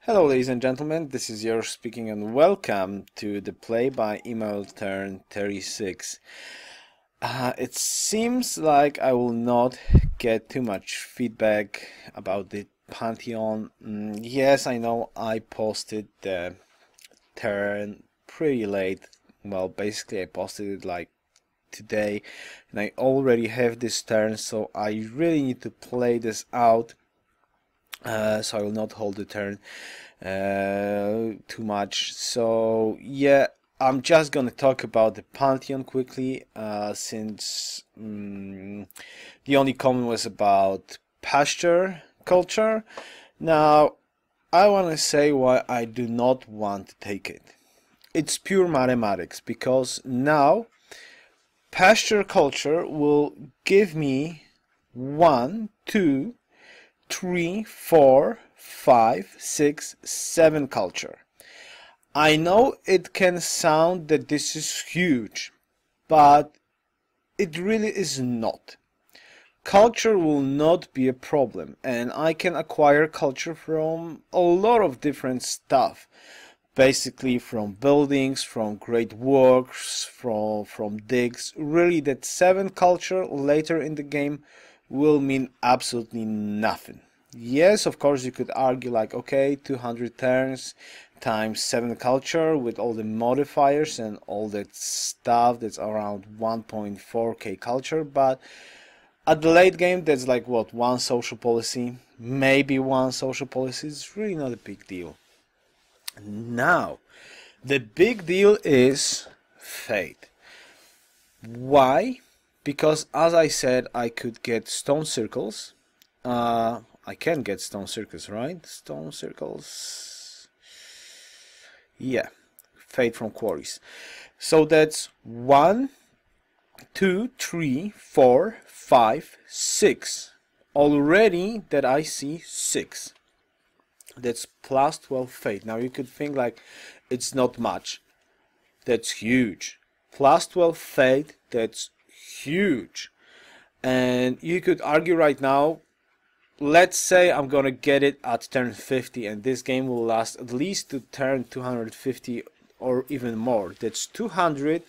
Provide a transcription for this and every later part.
Hello ladies and gentlemen, this is Yoruus speaking and welcome to the play by email turn 36. It seems like I will not get too much feedback about the Pantheon. Yes, I know I posted the turn pretty late. Well, basically I posted it like today and I already have this turn, so I really need to play this out. So I will not hold the turn too much. So yeah, I'm just gonna talk about the Pantheon quickly, since the only comment was about pasture culture. Now, I want to say why I do not want to take it. It's pure mathematics, because now pasture culture will give me 1, 2, 3, 4, 5, 6, 7 culture. I know it can sound that this is huge, but it really is not. Culture will not be a problem, and I can acquire culture from a lot of different stuff. Basically from buildings, from great works, from digs. Really, that 7 culture later in the game will mean absolutely nothing. Yes, of course you could argue like, okay, 200 turns times 7 culture with all the modifiers and all that stuff, that's around 1.4k culture, but at the late game that's like what, 1 social policy, maybe 1 social policy. It's really not a big deal. Now, the big deal is fate. Why? Because as I said, I could get stone circles. I can get stone circles, right? Stone circles. Yeah, fate from quarries. So that's 1, 2, 3, 4, 5, 6. Already that I see 6. That's plus 12 fate. Now you could think like it's not much. That's huge. Plus 12 fate, that's huge. And you could argue right now, let's say I'm gonna get it at turn 50 and this game will last at least to turn 250 or even more. That's 200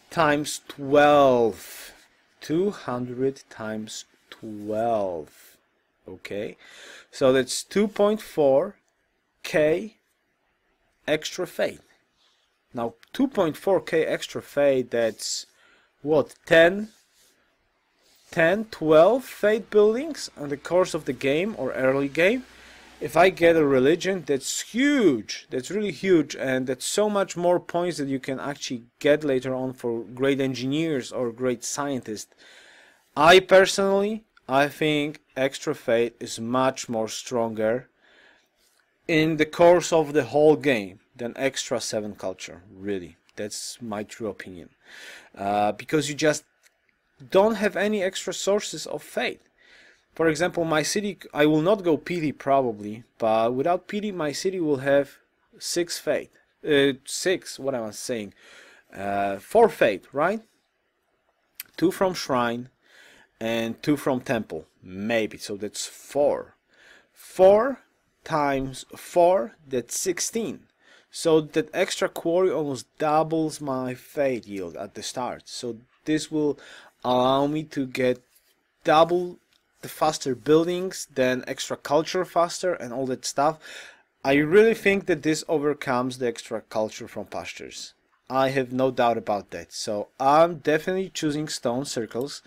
times 12. 200 times 12. Okay, so that's 2.4k extra fate. Now 2.4k extra fate, that's what, 10, 12 fate buildings in the course of the game or early game. If I get a religion, that's huge, that's really huge, and that's so much more points that you can actually get later on for great engineers or great scientists. I think extra fate is much more stronger in the course of the whole game than extra 7 culture, really. That's my true opinion. Because you just don't have any extra sources of fate. For example, my city, I will not go PD probably, but without PD my city will have 6 fate. 6, what am I saying? 4 fate, right? 2 from shrine and 2 from temple, maybe, so that's 4. 4 times 4, that's 16. So that extra quarry almost doubles my fate yield at the start. So this will allow me to get double the faster buildings, then extra culture faster and all that stuff. I really think that this overcomes the extra culture from pastures. I have no doubt about that. So I'm definitely choosing stone circles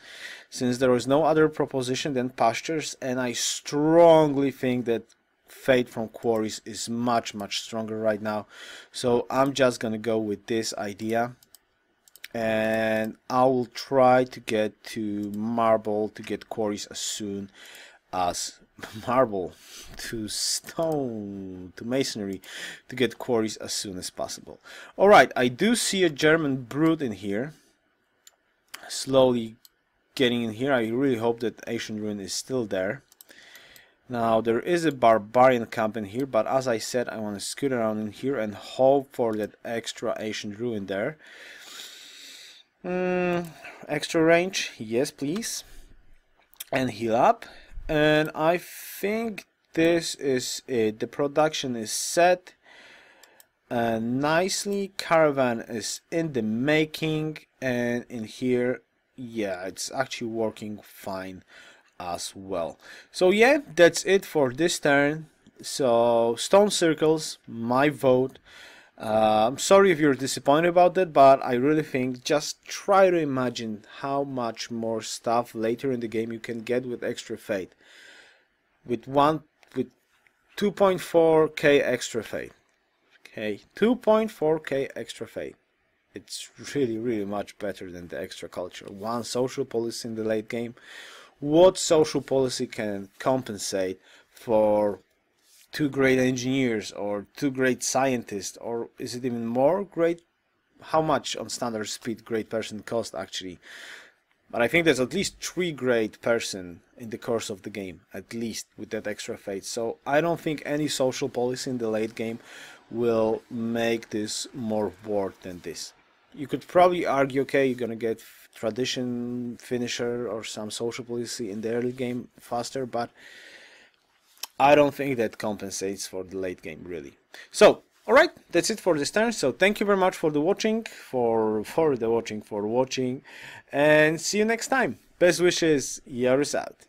since there was no other proposition than pastures, and I strongly think that fate from quarries is much stronger right now. So I'm just gonna go with this idea, and I will try to get to marble to get quarries as soon as marble to stone to masonry to get quarries as soon as possible. Alright, I do see a German brood in here, slowly getting in here. I really hope that ancient ruin is still there. Now there is a barbarian camp in here, but as I said, I want to scoot around in here and hope for that extra ancient ruin there. Extra range, yes please, and heal up. And I think this is it. The production is set nicely. Caravan is in the making, and in here, yeah, it's actually working fine as well. So yeah, that's it for this turn. So stone circles, my vote. I'm sorry if you're disappointed about that, but I really think just try to imagine how much more stuff later in the game you can get with extra fate. With 2.4k extra fate. Okay, 2.4k extra fate. It's really much better than the extra culture. One social policy in the late game. What social policy can compensate for 2 great engineers or 2 great scientists, or is it even more great? How much on standard speed great person cost actually? But I think there's at least 3 great person in the course of the game, at least with that extra fate. So I don't think any social policy in the late game will make this more worth than this. You could probably argue, okay, you're gonna get tradition finisher or some social policy in the early game faster, but I don't think that compensates for the late game really. So alright, that's it for this turn. So thank you very much for the watching, for watching, and see you next time. Best wishes, Yoruus out.